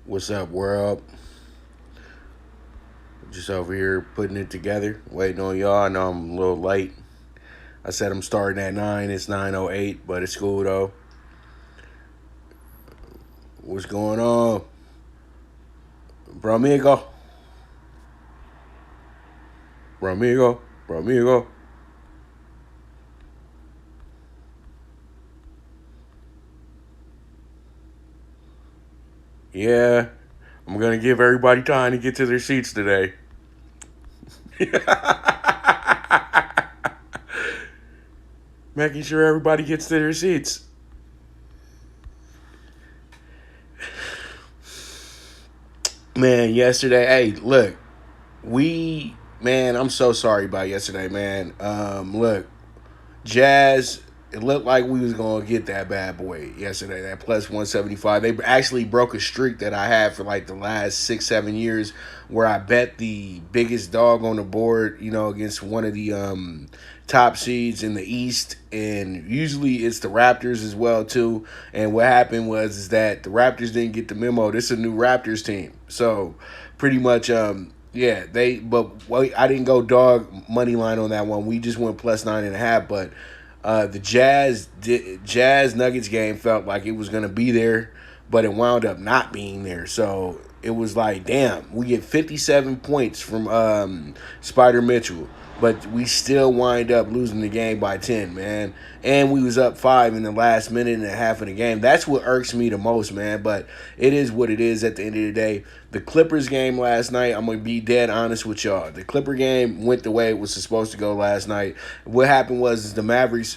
What's up, world? Just over here putting it together, waiting on y'all. I know I'm a little late. I said I'm starting at 9. It's 9:08, but it's cool though. What's going on, bro? Amigo, bro, amigo, bro, amigo. Yeah, I'm gonna give everybody time to get to their seats today. Making sure everybody gets to their seats. Man, yesterday, hey, look, I'm so sorry about yesterday, man. Look, Jazz, it looked like we was gonna get that bad boy yesterday, that plus 175. They actually broke a streak that I had for like the last 6, 7 years, where I bet the biggest dog on the board, against one of the top seeds in the East, and usually it's the Raptors as well too. And what happened was is that the Raptors didn't get the memo. This is a new Raptors team, so pretty much yeah, I didn't go dog money line on that one. We just went plus 9.5. But the Jazz Nuggets game felt like it was gonna be there, but it wound up not being there. So it was like, damn, we get 57 points from Spider Mitchell, but we still wind up losing the game by 10, man. And we was up 5 in the last minute and a half of the game. That's what irks me the most, man. But it is what it is at the end of the day. The Clippers game last night, I'm going to be dead honest with y'all. The Clipper game went the way it was supposed to go last night. What happened was the Mavericks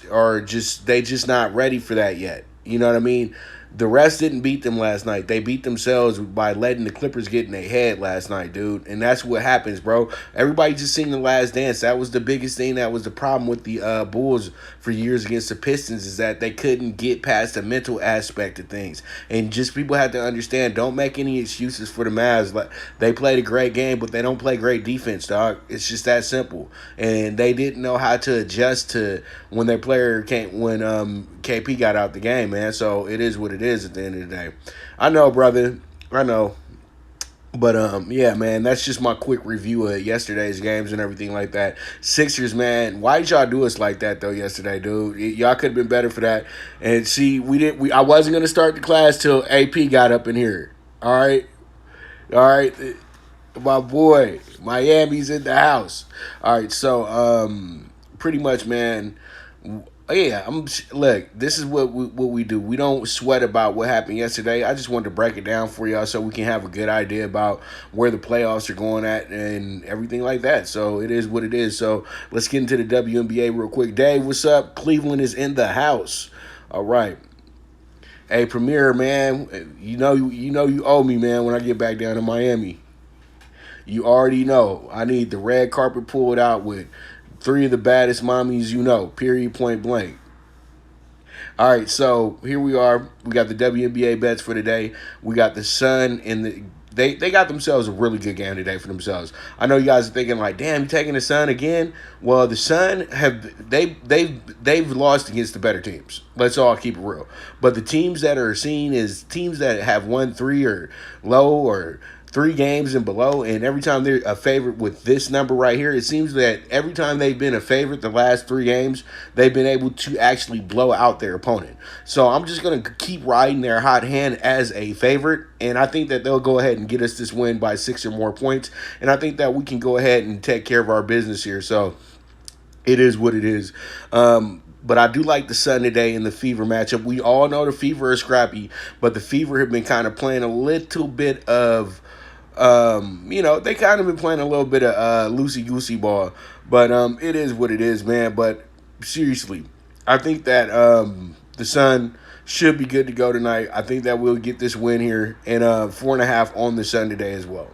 they just not ready for that yet. You know what I mean? The rest didn't beat them last night. They beat themselves by letting the Clippers get in their head last night, dude. And that's what happens, bro. Everybody just seen The Last Dance. That was the biggest thing. That was the problem with the Bulls for years against the Pistons, is that they couldn't get past the mental aspect of things. And just people have to understand, don't make any excuses for the Mavs. Like, they played a great game, but they don't play great defense, dog. It's just that simple. And they didn't know how to adjust to when their player can't, when KP got out the game, man. So it is what it is at the end of the day. I know, brother. I know. But yeah, man, that's just my quick review of yesterday's games and everything like that. Sixers, man, why did y'all do us like that though yesterday, dude? Y'all could have been better for that. And see, I wasn't gonna start the class till AP got up in here. All right, my boy, Miami's in the house. All right, so pretty much, man. Yeah, look. This is what we do. We don't sweat about what happened yesterday. I just wanted to break it down for y'all so we can have a good idea about where the playoffs are going at and everything like that. So it is what it is. So let's get into the WNBA real quick. Dave, what's up? Cleveland is in the house. All right. Hey, Premier, man, you owe me, man, when I get back down to Miami. You already know. I need the red carpet pulled out with 3 of the baddest mommies you know, period, point blank. All right, so here we are. We got the WNBA bets for today. We got the Sun and they got themselves a really good game today for themselves. I know you guys are thinking like, damn, you taking the Sun again? Well, the Sun they've lost against the better teams. Let's all keep it real. But the teams that are seen as teams that have won 3 or low or 3 games and below, and every time they're a favorite with this number right here, it seems that every time they've been a favorite the last 3 games, they've been able to actually blow out their opponent. So I'm just going to keep riding their hot hand as a favorite, and I think that they'll go ahead and get us this win by 6 or more points, and I think that we can go ahead and take care of our business here. So it is what it is. But I do like the Sun today in the Fever matchup. We all know the Fever is scrappy, but the Fever have been kind of playing a little bit of they kind of been playing a little bit of loosey-goosey ball. But it is what it is, man. But seriously, I think that the Sun should be good to go tonight. I think that we'll get this win here, and 4.5 on the Sun today as well.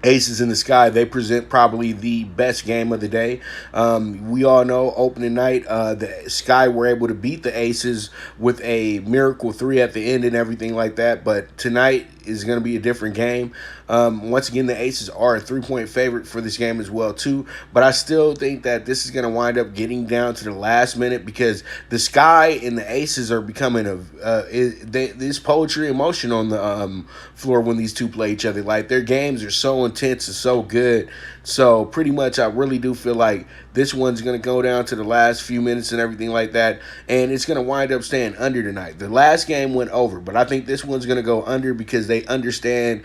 Aces in the Sky. They present probably the best game of the day. We all know opening night, the Sky were able to beat the Aces with a miracle three at the end and everything like that. But tonight is going to be a different game. Once again, the Aces are a 3-point favorite for this game as well too. But I still think that this is going to wind up getting down to the last minute because the Sky and the Aces are becoming this poetry in motion on the floor when these two play each other. Like, their games are so intense and so good. So pretty much I really do feel like this one's going to go down to the last few minutes and everything like that, and it's going to wind up staying under tonight. The last game went over, but I think this one's going to go under because they understand,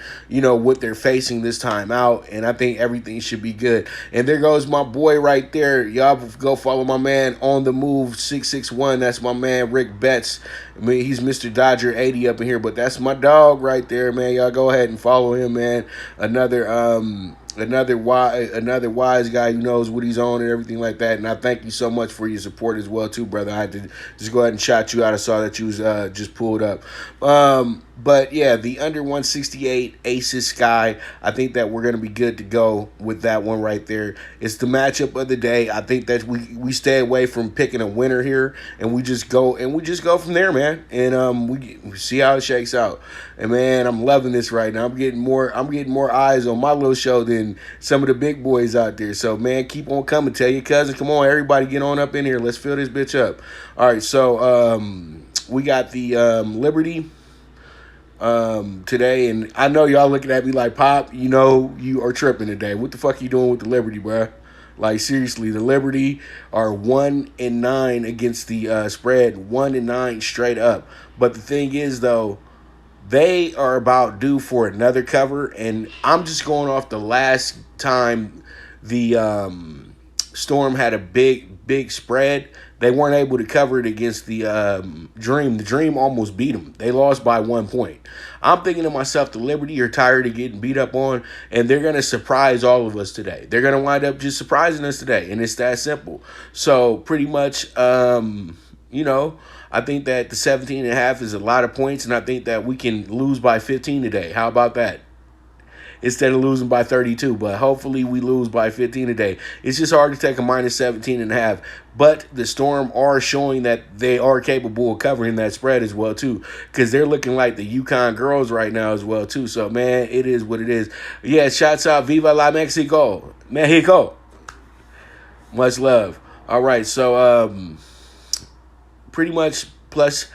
what they're facing this time out, and I think everything should be good. And there goes my boy right there. Y'all go follow my man on the move 661. That's my man Rick Bets. I mean, he's Mr. Dodger 80 up in here, but that's my dog right there, man. Y'all go ahead and follow him, man. Another wise guy who knows what he's on and everything like that. And I thank you so much for your support as well too, brother. I had to just go ahead and shout you out. I saw that you was just pulled up. But yeah, the under 168 Aces Sky, I think that we're going to be good to go with that one right there. It's the matchup of the day. I think that we stay away from picking a winner here, and we just go from there, man. And we see how it shakes out. And man, I'm loving this right now. I'm getting more eyes on my little show than some of the big boys out there. So man, keep on coming. Tell your cousin, come on, everybody get on up in here. Let's fill this bitch up. All right, so we got the Liberty today, and I know y'all looking at me like, Pop, you are tripping today. What the fuck you doing with the Liberty, bruh? Like, seriously, the Liberty are 1-9 against the spread, 1-9 straight up. But the thing is, though, they are about due for another cover, and I'm just going off the last time the Storm had a big spread. They weren't able to cover it against the Dream. The Dream almost beat them. They lost by 1 point. I'm thinking to myself, the Liberty are tired of getting beat up on, and they're going to surprise all of us today. They're going to wind up just surprising us today, and it's that simple. So pretty much, I think that the 17.5 is a lot of points, and I think that we can lose by 15 today. How about that? Instead of losing by 32, but hopefully we lose by 15 today. It's just hard to take a minus 17.5, but the Storm are showing that they are capable of covering that spread as well too, because they're looking like the UConn girls right now as well too. So man, it is what it is. Yeah, shouts out, Viva la Mexico, Mexico. Much love. All right, so pretty much plus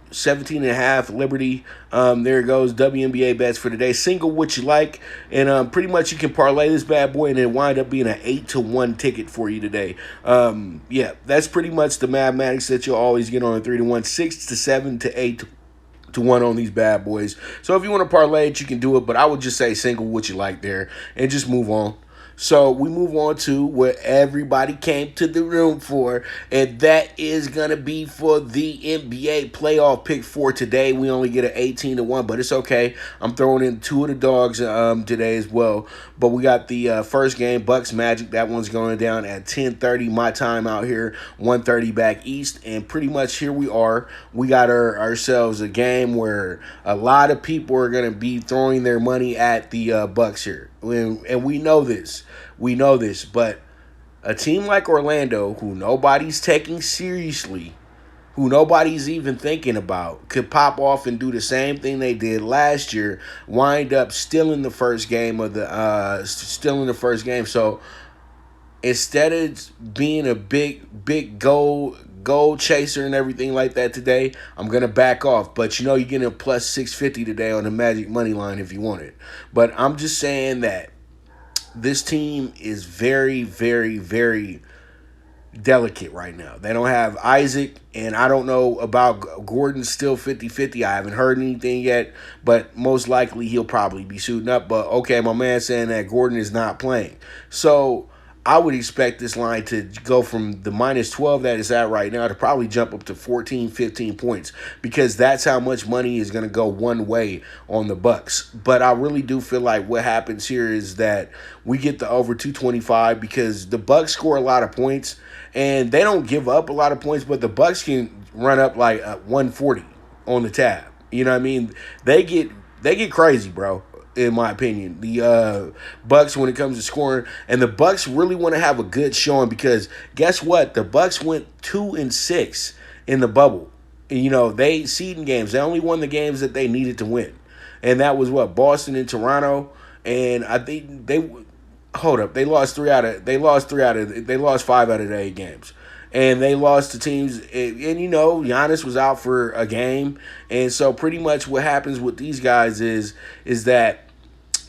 17.5 Liberty. There it goes. WNBA bets for today. Single what you like, and pretty much you can parlay this bad boy and then wind up being an 8-1 ticket for you today. Yeah, that's pretty much the mathematics that you'll always get on a 3-1, 6-7 to 8-1 on these bad boys. So if you want to parlay it, you can do it, but I would just say single what you like there and just move on. So we move on to what everybody came to the room for, and that is going to be for the NBA Playoff PK4 today. We only get an 18-1, but it's okay. I'm throwing in two of the dogs today as well. But we got the first game, Bucks Magic. That one's going down at 10:30 my time out here, 1:30 back east. And pretty much here we are. We got ourselves a game where a lot of people are going to be throwing their money at the Bucks here. And we know this. But a team like Orlando, who nobody's taking seriously, who nobody's even thinking about, could pop off and do the same thing they did last year, wind up stealing the first game. So instead of being a big goal chaser and everything like that today, I'm going to back off. But you're getting a plus 650 today on the Magic money line if you want it. But I'm just saying that this team is very, very, very delicate right now. They don't have Isaac, and I don't know about Gordon's still 50-50. I haven't heard anything yet, but most likely he'll probably be suiting up. But okay, my man saying that Gordon is not playing. So I would expect this line to go from the minus 12 that it's at right now to probably jump up to 14, 15 points, because that's how much money is going to go one way on the Bucks. But I really do feel like what happens here is that we get the over 225, because the Bucks score a lot of points and they don't give up a lot of points, but the Bucks can run up like 140 on the tab. You know what I mean? They get crazy, bro. in my opinion. The Bucks when it comes to scoring, and the Bucks really want to have a good showing because guess what? The Bucks went 2-6 in the bubble. You know, they seeding games. They only won the games that they needed to win, and that was what, Boston and Toronto. And I think they hold up. They lost 5 out of the 8 games. And they lost to teams, and you know, Giannis was out for a game. And so pretty much what happens with these guys is that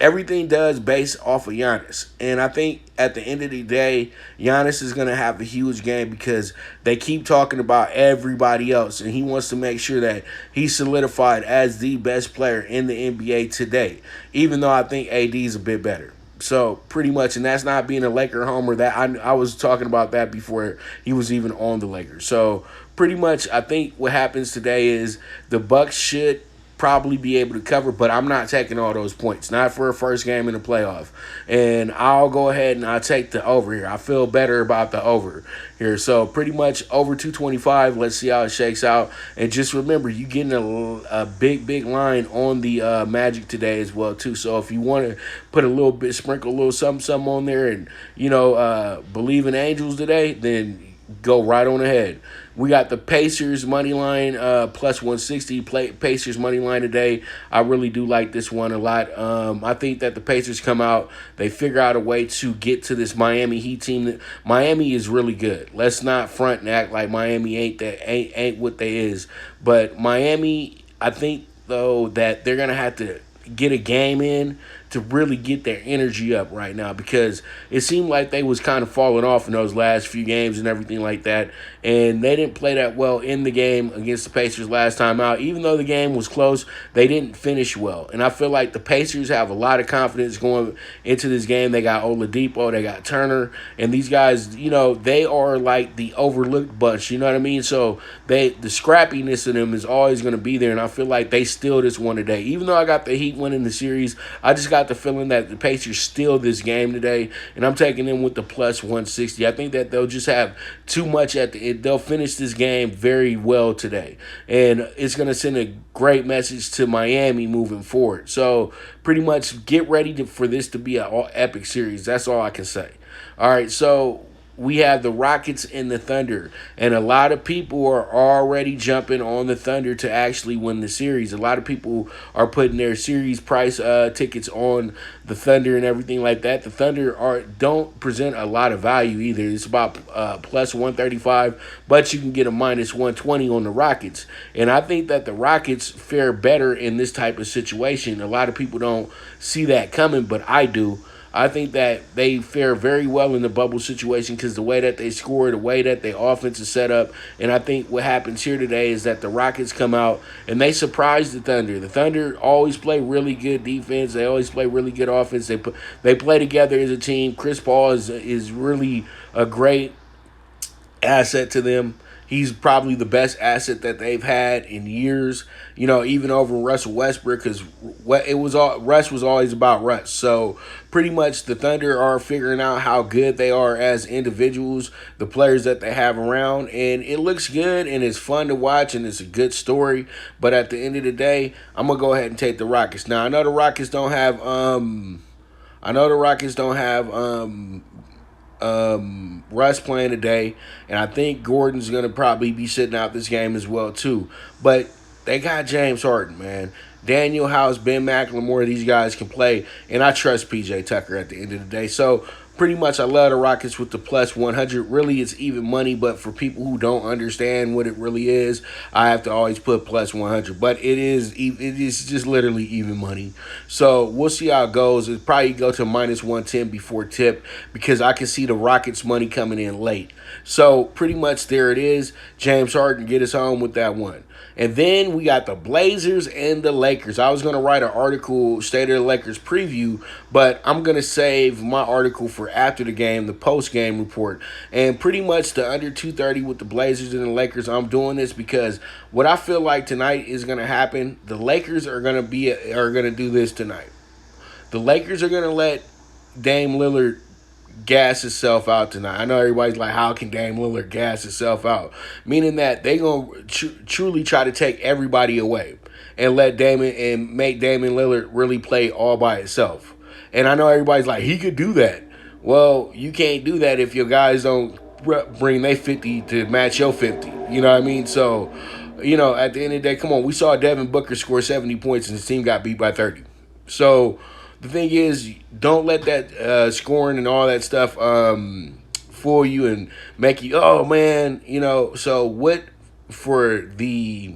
everything does base off of Giannis. And I think at the end of the day, Giannis is going to have a huge game because they keep talking about everybody else. And he wants to make sure that he's solidified as the best player in the NBA today, even though I think AD is a bit better. So pretty much, and that's not being a Laker homer. That I was talking about that before he was even on the Lakers. So pretty much, I think what happens today is the Bucks should probably be able to cover, but I'm not taking all those points. Not for a first game in the playoff. And I'll go ahead and I'll take the over here. I feel better about the over here. So pretty much over 225. Let's see how it shakes out. And just remember, you're getting a big line on the Magic today as well too. So if you want to put a little bit, sprinkle a little something on there, and you know, believe in Angels today, then go right on ahead. We got the Pacers money line plus 160. Pacers money line today. I really do like this one a lot. I think that the Pacers come out, they figure out a way to get to this Miami Heat team. Miami is really good. Let's not front and act like Miami ain't what they is. But Miami, I think though that they're gonna have to get a game in to really get their energy up right now, because it seemed like they was kind of falling off in those last few games and everything like that, and they didn't play that well in the game against the Pacers last time out. Even though the game was close, they didn't finish well, and I feel like the Pacers have a lot of confidence going into this game. They got Oladipo, they got Turner, and these guys, you know, they are like the overlooked bunch, you know what I mean? So the scrappiness of them is always going to be there, and I feel like they steal this one today. Even though I got the Heat winning the series, I just got the feeling that the Pacers steal this game today, and I'm taking them with the plus 160. I think that they'll just have too much at the end. They'll finish this game very well today, and it's going to send a great message to Miami moving forward. So pretty much get ready for this to be an epic series. That's all I can say. All right, so we have the Rockets and the Thunder, and a lot of people are already jumping on the Thunder to actually win the series. A lot of people are putting their series price tickets on the Thunder and everything like that. The Thunder don't present a lot of value either. It's about plus 135, but you can get a minus 120 on the Rockets. And I think that the Rockets fare better in this type of situation. A lot of people don't see that coming, but I do. I think that they fare very well in the bubble situation because the way that they score, the way that their offense is set up. And I think what happens here today is that the Rockets come out and they surprise the Thunder. The Thunder always play really good defense. They always play really good offense. They play together as a team. Chris Paul is really a great asset to them. He's probably the best asset that they've had in years, you know, even over Russell Westbrook, because Russ was always about Russ. So pretty much the Thunder are figuring out how good they are as individuals, the players that they have around, and it looks good and it's fun to watch and it's a good story. But at the end of the day, I'm gonna go ahead and take the Rockets. Now I know the Rockets don't have Russ playing today, and I think Gordon's going to probably be sitting out this game as well too. But they got James Harden, man. Daniel House, Ben McLemore, these guys can play, and I trust PJ Tucker at the end of the day. So pretty much I love the Rockets with the plus 100. Really, it's even money, but for people who don't understand what it really is, I have to always put plus 100. But it is just literally even money. So we'll see how it goes. It'll probably go to minus 110 before tip because I can see the Rockets money coming in late. So pretty much there it is. James Harden get us home with that one. And then we got the Blazers and the Lakers. I was going to write an article, State of the Lakers preview, but I'm going to save my article for after the game, the post-game report. And pretty much the under 230 with the Blazers and the Lakers, I'm doing this because what I feel like tonight is going to happen, the Lakers are going to do this tonight. The Lakers are going to let Dame Lillard gas itself out tonight. I know everybody's like, how can Dame Lillard gas itself out? Meaning that they're going to truly try to take everybody away. and let Damon and make Damian Lillard really play all by itself. And I know everybody's like, he could do that. Well, you can't do that if your guys don't bring their 50 to match your 50. You know what I mean? So, at the end of the day, come on. We saw Devin Booker score 70 points and his team got beat by 30. So, the thing is, don't let that scoring and all that stuff fool you and make you, oh, man, So, what for the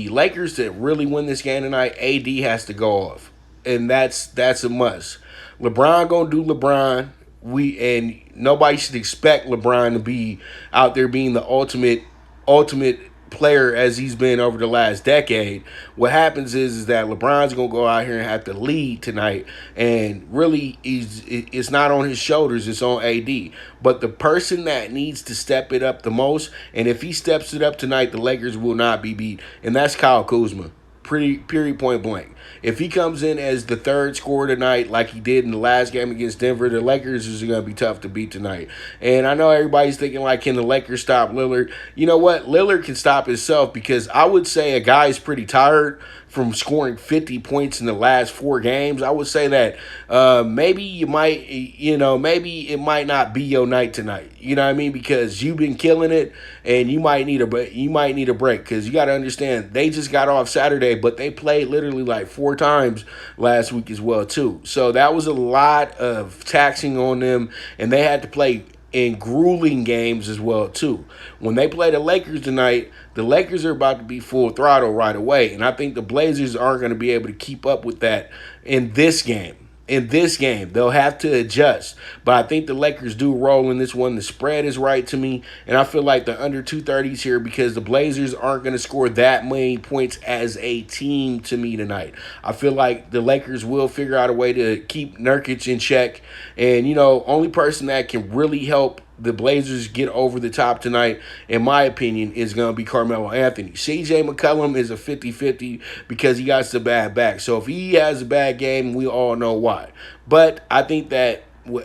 Lakers to really win this game tonight, AD has to go off. And that's a must. LeBron gonna do LeBron. And nobody should expect LeBron to be out there being the ultimate player as he's been over the last decade. What happens is that LeBron's gonna go out here and have to lead tonight, and really it's not on his shoulders, it's on AD. But the person that needs to step it up the most, and if he steps it up tonight, the Lakers will not be beat, and that's Kyle Kuzma. Period, point blank. If he comes in as the third scorer tonight, like he did in the last game against Denver, the Lakers is going to be tough to beat tonight. And I know everybody's thinking, like, can the Lakers stop Lillard? You know what? Lillard can stop himself, because I would say a guy's pretty tired from scoring 50 points in the last 4 games. I would say that maybe it might not be your night tonight. You know what I mean? Because you've been killing it, and you might need a break, because you got to understand, they just got off Saturday, but they played literally like 4 times last week as well too. So that was a lot of taxing on them, and they had to play in grueling games as well too. When they play the Lakers tonight, the Lakers are about to be full throttle right away, and I think the Blazers aren't going to be able to keep up with that in this game. They'll have to adjust. But I think the Lakers do roll in this one. The spread is right to me, and I feel like the under 230s here, because the Blazers aren't going to score that many points as a team to me tonight. I feel like the Lakers will figure out a way to keep Nurkic in check, and only person that can really help the Blazers get over the top tonight, in my opinion, is going to be Carmelo Anthony. CJ McCollum is a 50-50 because he got the bad back. So if he has a bad game, we all know why. But I think that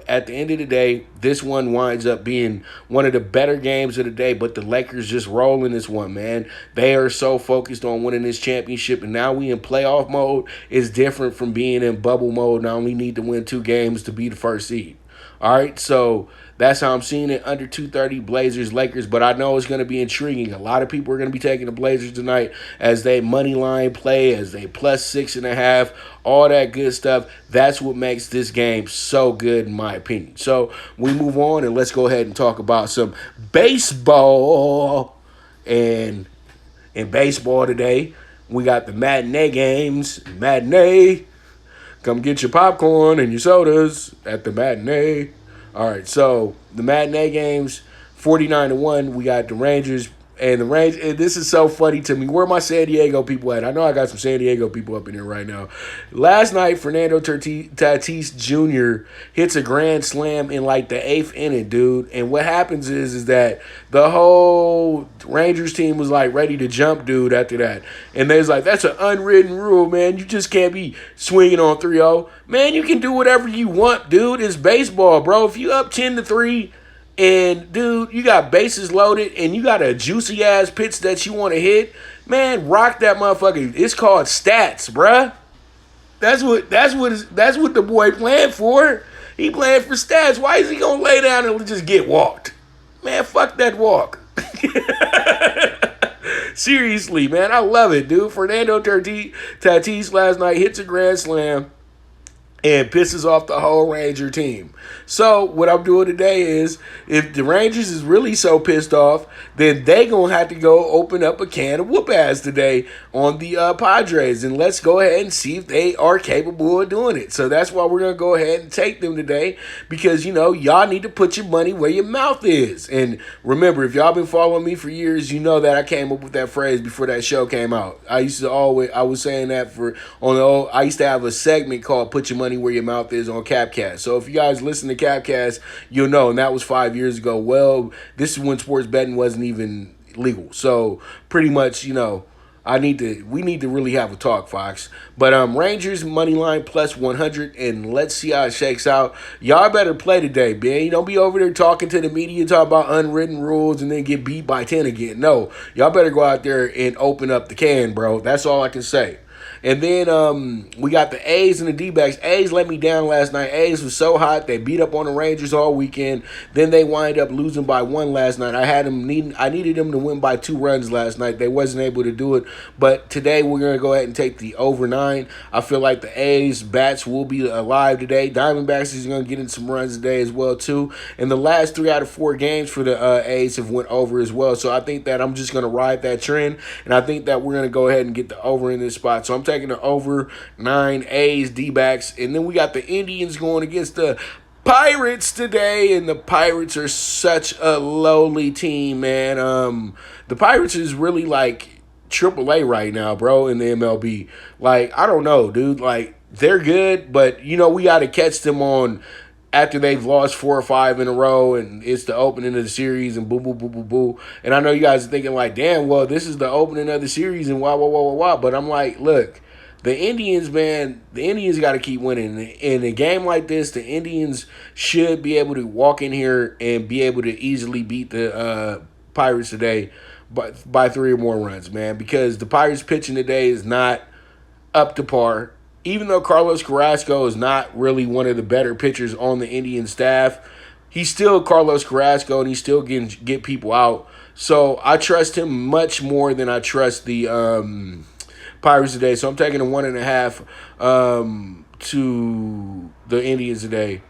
at the end of the day, this one winds up being one of the better games of the day, but the Lakers just roll in this one, man. They are so focused on winning this championship, and now we in playoff mode. It's different from being in bubble mode. Now we need to win 2 games to be the first seed. All right, so that's how I'm seeing it, under 230, Blazers, Lakers. But I know it's going to be intriguing. A lot of people are going to be taking the Blazers tonight as they money line play, as they plus 6.5, all that good stuff. That's what makes this game so good, in my opinion. So we move on, and let's go ahead and talk about some baseball. And in baseball today, we got the matinee games. Matinee. Come get your popcorn and your sodas at the matinee. All right, so the matinee games, 49-1. We got the Rangers. And the Rangers, and this is so funny to me. Where are my San Diego people at? I know I got some San Diego people up in here right now. Last night, Fernando Tatis Jr. hits a grand slam in like the 8th inning, dude. And what happens is that the whole Rangers team was like ready to jump dude after that. And they was like, that's an unwritten rule, man. You just can't be swinging on 3-0. Man, you can do whatever you want, dude. It's baseball, bro. If you up 10-3, and, dude, you got bases loaded and you got a juicy-ass pitch that you want to hit, man, rock that motherfucker. It's called stats, bruh. That's what the boy playing for. He playing for stats. Why is he going to lay down and just get walked? Man, fuck that walk. Seriously, man, I love it, dude. Fernando Tatis last night hits a grand slam and pisses off the whole Ranger team. So what I'm doing today is, if the Rangers is really so pissed off, then they going to have to go open up a can of whoop ass today on the Padres. And let's go ahead and see if they are capable of doing it. So that's why we're going to go ahead and take them today, because, y'all need to put your money where your mouth is. And remember, if y'all been following me for years, you know that I came up with that phrase before that show came out. I was saying that I used to have a segment called Put Your Money Where Your Mouth Is on Capcast. So if you guys listen to Capcast, you'll know, and that was 5 years ago. Well, this is when sports betting wasn't even legal. So pretty much, We need to really have a talk, Fox. But Rangers money line plus 100, and let's see how it shakes out. Y'all better play today, man. You don't be over there talking to the media, talking about unwritten rules, and then get beat by 10 again. No, y'all better go out there and open up the can, bro. That's all I can say. And then we got the A's and the D-backs. A's let me down last night. A's was so hot. They beat up on the Rangers all weekend. Then they wind up losing by 1 last night. I needed them to win by 2 runs last night. They wasn't able to do it. But today we're going to go ahead and take the over 9. I feel like the A's bats will be alive today. Diamondbacks is going to get in some runs today as well, too. And the last 3 out of 4 games for the A's have went over as well. So I think that I'm just going to ride that trend. And I think that we're going to go ahead and get the over in this spot. So I'm taking the over 9 A's, D-backs. And then we got the Indians going against the Pirates today, and the Pirates are such a lowly team, man. The Pirates is really like AAA right now, bro, in the MLB. Like, I don't know, dude. Like, they're good, but, we got to catch them on after they've lost 4 or 5 in a row, and it's the opening of the series, and boo, boo, boo, boo, boo. And I know you guys are thinking like, damn, well, this is the opening of the series, and wah. But I'm like, look, the Indians, man, got to keep winning. In a game like this, the Indians should be able to walk in here and be able to easily beat the Pirates today by 3 or more runs, man, because the Pirates pitching today is not up to par. Even though Carlos Carrasco is not really one of the better pitchers on the Indian staff, he's still Carlos Carrasco, and he's still get people out. So I trust him much more than I trust the Pirates today. So I'm taking a 1.5 to the Indians today.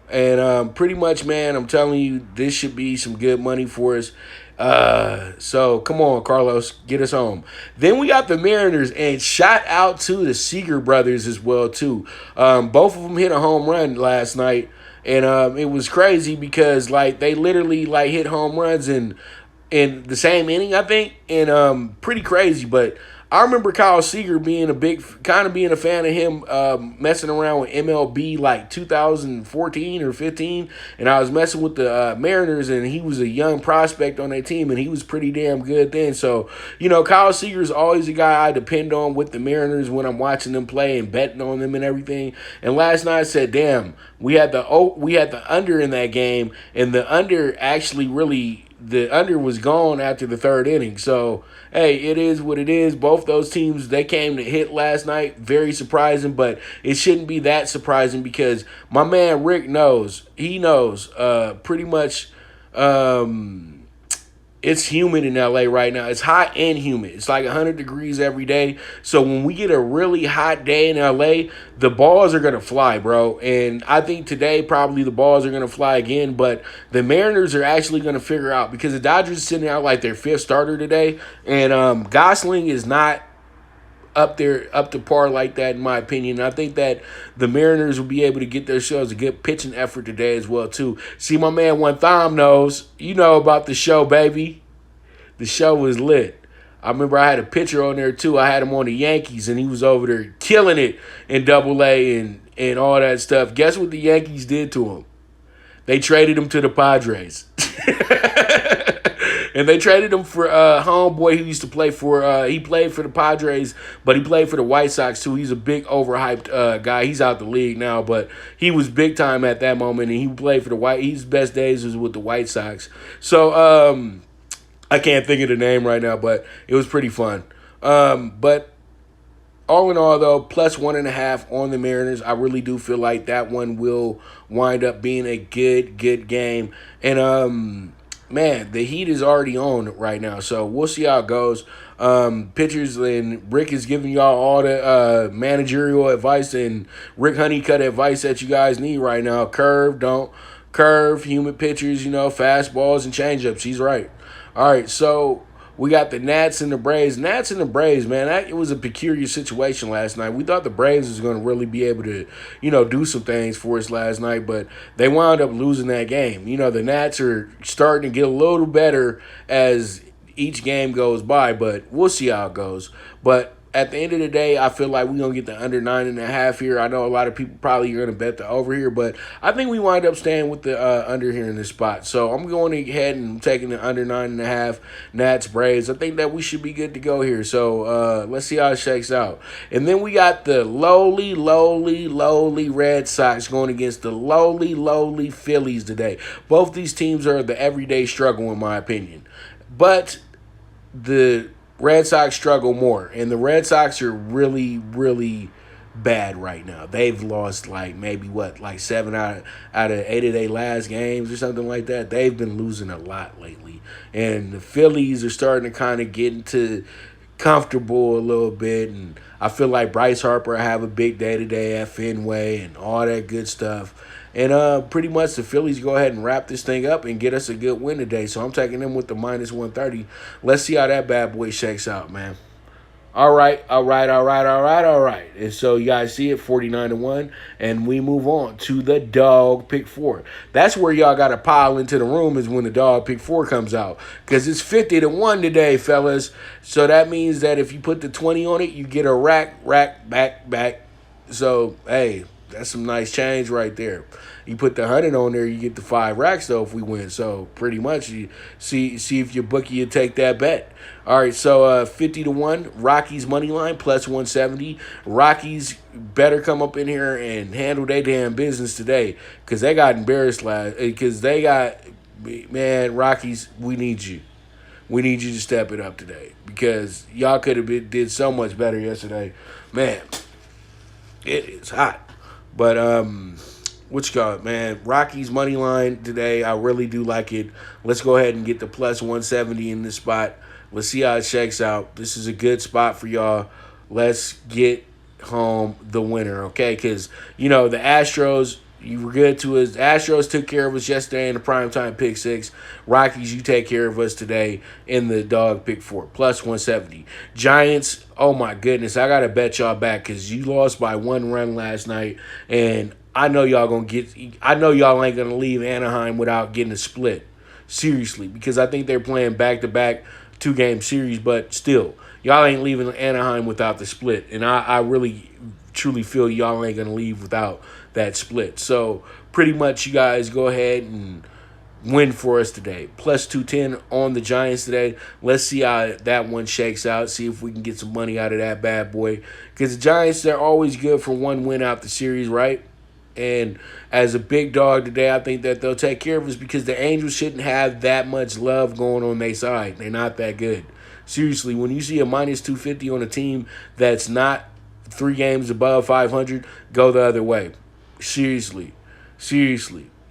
And pretty much, man, I'm telling you, this should be some good money for us. So come on, Carlos, get us home. Then we got the Mariners, and shout out to the Seager brothers as well too. Both of them hit a home run last night, and it was crazy because like they literally like hit home runs in the same inning, I think, and pretty crazy. But I remember Kyle Seager being a fan of him messing around with MLB like 2014 or 15, and I was messing with the Mariners, and he was a young prospect on that team, and he was pretty damn good then. So, Kyle Seager is always a guy I depend on with the Mariners when I'm watching them play and betting on them and everything. And last night I said, damn, we had the under in that game, and the under was gone after the 3rd inning. So, hey, it is what it is. Both those teams, they came to hit last night. Very surprising, but it shouldn't be that surprising because my man Rick knows. He knows pretty much it's humid in LA right now. It's hot and humid. It's like 100 degrees every day. So when we get a really hot day in LA, the balls are going to fly, bro. And I think today probably the balls are going to fly again. But the Mariners are actually going to figure out because the Dodgers are sitting out like their 5th starter today. And Gosling is not up to par like that, in my opinion. I think that the Mariners will be able to get themselves a good pitching effort today as well, too. See, my man One Thumb knows. You know about the show, baby. The show was lit. I remember I had a pitcher on there, too. I had him on the Yankees, and he was over there killing it in Double-A and all that stuff. Guess what the Yankees did to him? They traded him to the Padres. And they traded him for homeboy who used to play for he played for the Padres, but he played for the White Sox too. He's a big overhyped guy. He's out the league now, but he was big time at that moment, and he played for the his best days was with the White Sox. So I can't think of the name right now, but it was pretty fun. But all in all, though, plus 1.5 on the Mariners. I really do feel like that one will wind up being a good game. And man, the heat is already on right now, so we'll see how it goes. Pitchers, and Rick is giving y'all all the managerial advice and Rick Honeycutt advice that you guys need right now. Curve, humid pitchers, fastballs and changeups. He's right. All right, so we got the Nats and the Braves. Nats and the Braves, man, it was a peculiar situation last night. We thought the Braves was going to really be able to, do some things for us last night, but they wound up losing that game. The Nats are starting to get a little better as each game goes by, but we'll see how it goes. But at the end of the day, I feel like we're going to get the under 9.5 here. I know a lot of people probably are going to bet the over here, but I think we wind up staying with the under here in this spot. So I'm going ahead and taking the under 9.5 Nats Braves. I think that we should be good to go here. So let's see how it shakes out. And then we got the lowly Red Sox going against the lowly Phillies today. Both these teams are the everyday struggle in my opinion. But the Red Sox struggle more, and the Red Sox are really bad right now. They've lost maybe 7 out of 8 of their last games or something like that. They've been losing a lot lately, and the Phillies are starting to kind of get into comfortable a little bit, and I feel like Bryce Harper will have a big day today at Fenway and all that good stuff. And pretty much the Phillies go ahead and wrap this thing up and get us a good win today. So I'm taking them with the minus 130. Let's see how that bad boy shakes out, man. All right. And so you guys see it, 49-1. And we move on to the dog pick 4. That's where y'all got to pile into the room is when the dog pick 4 comes out. Because it's 50-1 today, fellas. So that means that if you put the 20 on it, you get a rack, back. So, hey, that's some nice change right there. You put the 100 on there, you get the 5 racks though if we win. So pretty much you see if your bookie will take that bet. All right, so 50-1 Rockies money line plus 170. Rockies better come up in here and handle their damn business today because they got embarrassed Rockies, we need you. We need you to step it up today because y'all could have did so much better yesterday. Man, it is hot. But what you call it, man? Rockies money line today. I really do like it. Let's go ahead and get the plus 170 in this spot. Let's see how it shakes out. This is a good spot for y'all. Let's get home the winner, okay? Because, the Astros, you were good to us. The Astros took care of us yesterday in the PrimeTime PK6. Rockies, you take care of us today in the dog pick 4, plus 170. Giants, oh my goodness, I got to bet y'all back because you lost by 1 run last night. And I know y'all ain't going to leave Anaheim without getting a split. Seriously, because I think they're playing back-to-back 2-game series, but still, y'all ain't leaving Anaheim without the split. And I really, truly feel y'all ain't going to leave without that split. So pretty much you guys go ahead and win for us today. Plus 210 on the Giants today. Let's see how that one shakes out. See if we can get some money out of that bad boy. Because the Giants, they're always good for 1 win out the series, right? And as a big dog today, I think that they'll take care of us because the Angels shouldn't have that much love going on their side. They're not that good. Seriously, when you see a minus 250 on a team that's not 3 games above 500, go the other way. Seriously.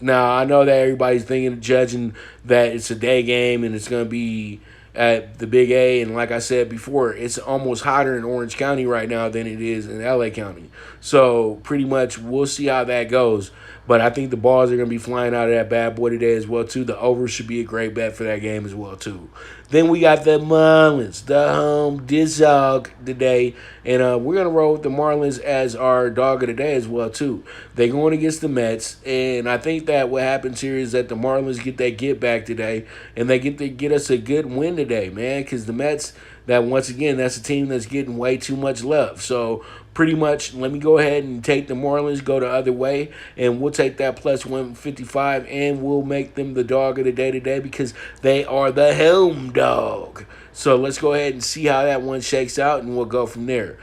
Now, I know that everybody's judging that it's a day game and it's going to be at the Big A. And like I said before, it's almost hotter in Orange County right now than it is in LA County. So pretty much we'll see how that goes. But I think the balls are going to be flying out of that bad boy today as well, too. The over should be a great bet for that game as well, too. Then we got the Marlins, the home dog today. And we're going to roll with the Marlins as our dog of the day as well, too. They're going against the Mets. And I think that what happens here is that the Marlins get that get back today. And they get us a good win today, man. Because the Mets, once again, that's a team that's getting way too much love. So pretty much, let me go ahead and take the Marlins, go the other way, and we'll take that plus 155, and we'll make them the dog of the day today because they are the home dog. So let's go ahead and see how that one shakes out, and we'll go from there.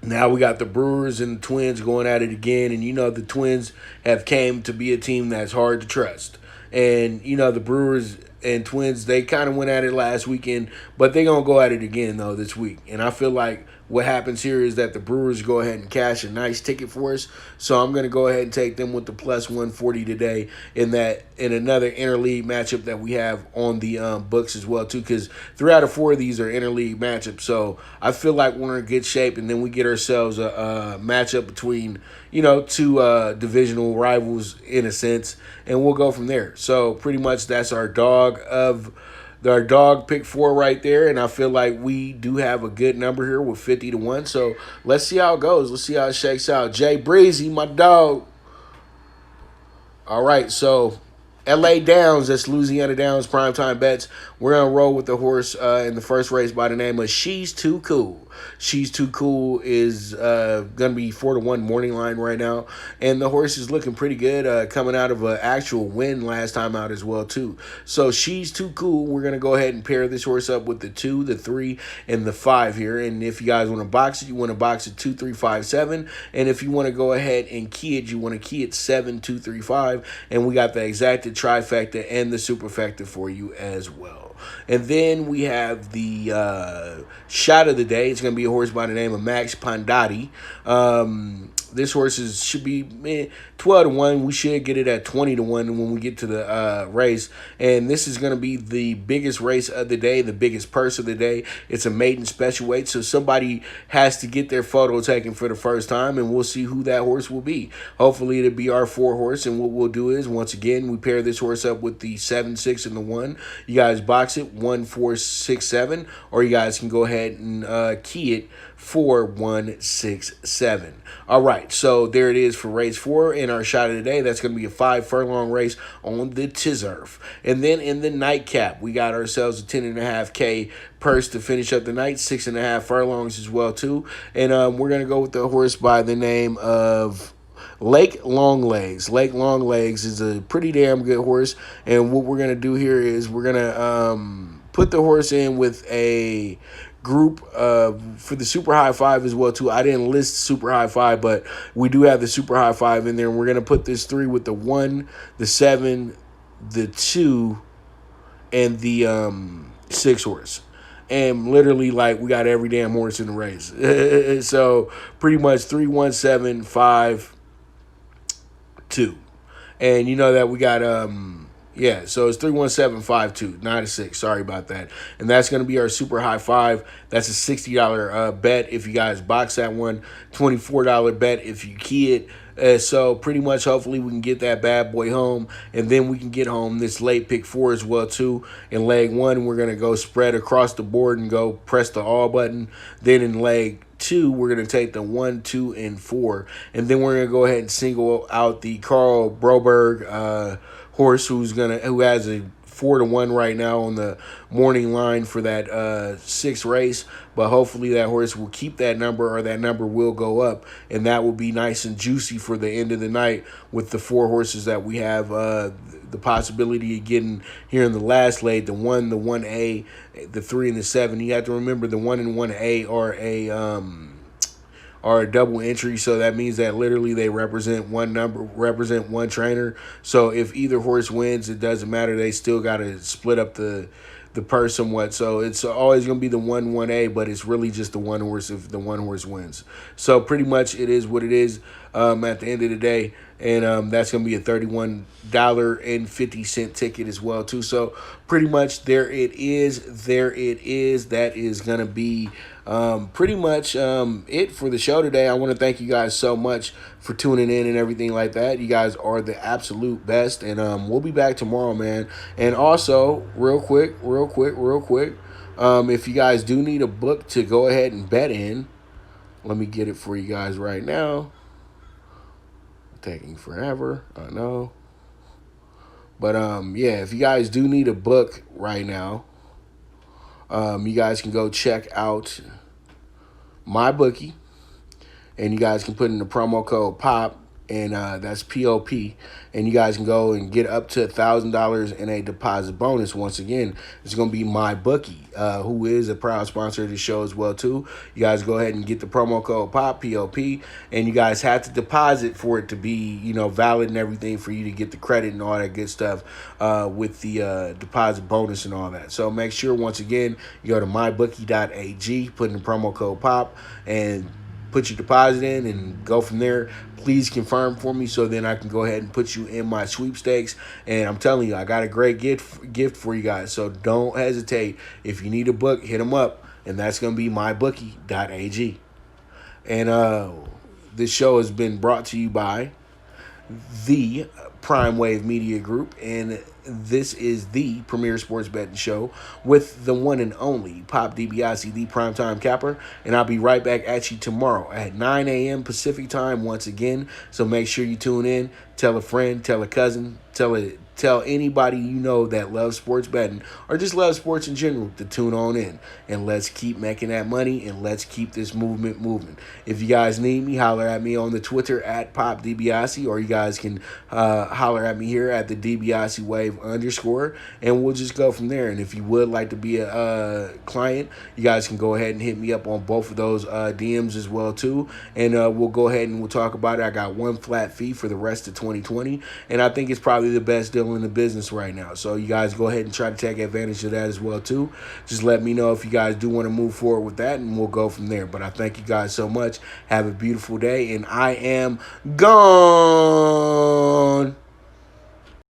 Now we got the Brewers and the Twins going at it again, and the Twins have came to be a team that's hard to trust. And, the Brewers and Twins, they kind of went at it last weekend, but they're going to go at it again, though, this week. And I feel like what happens here is that the Brewers go ahead and cash a nice ticket for us. So I'm going to go ahead and take them with the plus 140 today in another interleague matchup that we have on the books as well, too, because 3 out of 4 of these are interleague matchups. So I feel like we're in good shape, and then we get ourselves a matchup between, 2 divisional rivals in a sense, and we'll go from there. So pretty much that's our dog pick 4 right there, and I feel like we do have a good number here with 50-1. So let's see how it goes. Let's see how it shakes out. Jay Breezy, my dog. All right, so LA Downs, that's Louisiana Downs, primetime bets. We're on a roll with the horse in the first race by the name of She's Too Cool. She's Too Cool is going to be 4-1 morning line right now. And the horse is looking pretty good, coming out of an actual win last time out as well, too. So She's Too Cool. We're going to go ahead and pair this horse up with the 2, the 3, and the 5 here. And if you guys want to box it, you want to box it 2, 3, 5, 7. And if you want to go ahead and key it, you want to key it 7, 2, 3, 5. And we got the exacted trifecta and the superfecta for you as well. And then we have the shot of the day. It's going to be a horse by the name of Max Pandati. This horse should be 12-1. We should get it at 20-1 when we get to the race. And this is going to be the biggest race of the day, the biggest purse of the day. It's a maiden special weight, so somebody has to get their photo taken for the first time, and we'll see who that horse will be. Hopefully it'll be our 4 horse, and what we'll do is, once again, we pair this horse up with the 7, 6, and the 1. You guys box it 1, 4, 6, 7, or you guys can go ahead and key it 4, 1, 6, 7. All right, so there it is for race 4 in our shot of the day. That's going to be a 5-furlong race on the Tizerf. And then in the nightcap, we got ourselves a 10.5K purse to finish up the night, 6.5 furlongs as well too. And we're going to go with the horse by the name of Lake Longlegs. Lake Longlegs is a pretty damn good horse. And what we're going to do here is we're going to put the horse in with a group for the super high 5 as well too. I didn't list super high 5, but we do have the super high 5 in there, and we're going to put this 3 with the 1, the 7, the 2, and the 6 horse. And literally, like, we got every damn horse in the race. So pretty much 3, 1, 7, 5, 2. And you know that we got yeah, so it's 31752, not a 6. Sorry about that. And that's going to be our super high 5. That's a $60 bet if you guys box that one. $24 bet if you key it. So pretty much, hopefully, we can get that bad boy home. And then we can get home this late pick 4 as well, too. In leg 1, we're going to go spread across the board and go press the all button. Then in leg 2, we're going to take the 1, 2, and 4. And then we're going to go ahead and single out the Carl Broberg horse who has a 4-1 right now on the morning line for that 6th race, but hopefully that horse will keep that number, or that number will go up, and that will be nice and juicy for the end of the night with the 4 horses that we have the possibility of getting here in the last leg, the 1, the 1A, the 3, and the 7. You have to remember the 1 and 1A are a double entry, so that means that literally they represent one number, represent one trainer. So if either horse wins, it doesn't matter. They still got to split up the purse somewhat. So it's always going to be the 1, 1A, but it's really just the one horse if the one horse wins. So pretty much it is what it is at the end of the day. And that's going to be a $31.50 ticket as well, too. So pretty much there it is. That is going to be pretty much it for the show today. I want to thank you guys so much for tuning in and everything like that. You guys are the absolute best. And we'll be back tomorrow, man. And also, real quick, if you guys do need a book to go ahead and bet in, let me get it for you guys right now. Taking forever, I know. But yeah, if you guys do need a book right now, you guys can go check out my bookie, and you guys can put in the promo code POP, and that's POP, and you guys can go and get up to $1,000 in a deposit bonus. Once again, it's going to be my bookie, who is a proud sponsor of the show as well too. You guys go ahead and get the promo code POP, POP, and you guys have to deposit for it to be, valid and everything, for you to get the credit and all that good stuff with the deposit bonus and all that. So make sure, once again, you go to mybookie.ag, put in the promo code POP, and put your deposit in and go from there. Please confirm for me so then I can go ahead and put you in my sweepstakes. And I'm telling you, I got a great gift for you guys. So don't hesitate. If you need a book, hit them up. And that's going to be mybookie.ag. And this show has been brought to you by the Prime Wave Media Group, and this is the premier sports betting show with the one and only Pop DiBiase, the primetime capper, and I'll be right back at you tomorrow at 9 a.m. Pacific time once again, so make sure you tune in, tell a friend, tell a cousin, tell tell anybody you know that loves sports betting or just loves sports in general to tune on in. And let's keep making that money, and let's keep this movement moving. If you guys need me, holler at me on the Twitter at PopDiBiase, or you guys can holler at me here at the DiBiase Wave _, and we'll just go from there. And if you would like to be a client, you guys can go ahead and hit me up on both of those DMs as well too, and we'll go ahead and we'll talk about it. I got one flat fee for the rest of 2020, and I think it's probably the best deal in the business right now. So you guys go ahead and try to take advantage of that as well too. Just let me know if you guys do want to move forward with that, and we'll go from there. But I thank you guys so much. Have a beautiful day, and I am gone.